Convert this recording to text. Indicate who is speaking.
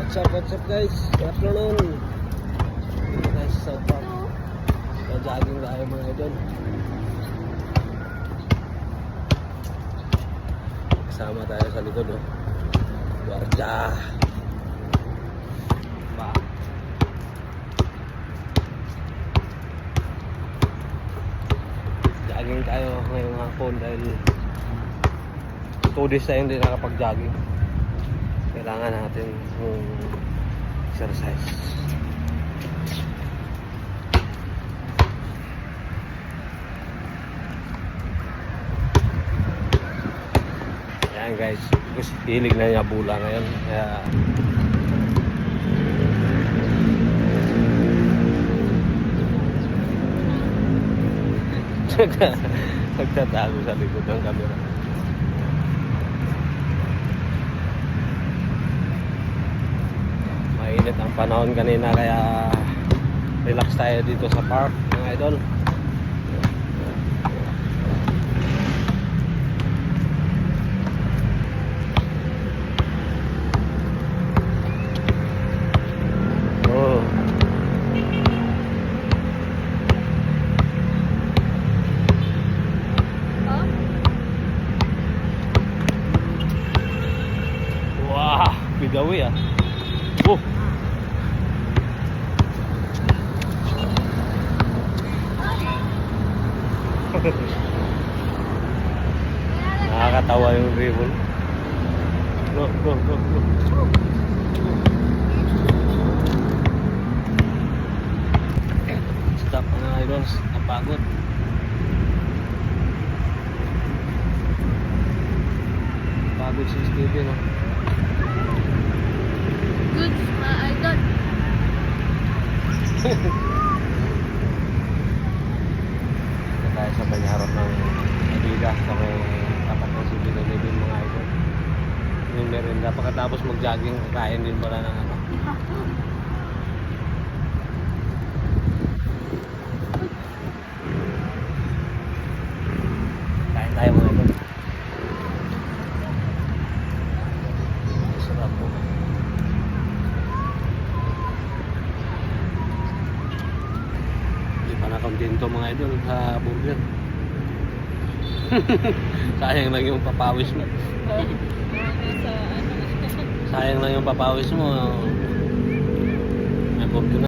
Speaker 1: What's up guys? Good afternoon. Dito tayo sa South Park. Jogging tayo mga idol. Kasama tayo sa likod oh. Guardia. Pa. Jogging tayo ngayong hapon dahil 2 days tayo hindi nakapag-jogging. Kailangan natin yung exercise. Ayan guys, gusto hilig na niya bula ngayon. Kaya nagtatago sa likod ng camera. Mainit ang panahon kanina kaya relax tayo dito sa park mga idol. Oh. Wah, bidawi ah. Oh. Nakakatawa yung dribble. Go. Stop mga idols, napagod. Pagod si Steven no?
Speaker 2: Good, mga idol.
Speaker 1: Tayo sa may harap ng Adidas sa may tapat ng CBD din mga idol. Yung merenda pagkatapos mag-jogging kain din pala ng ano. Kain tayo mga idol. Sarap po. Hindi pa nakontento mga idol sa burger. Sayang lang yung papawis mo. Sayang lang yung papawis mo. May burger na.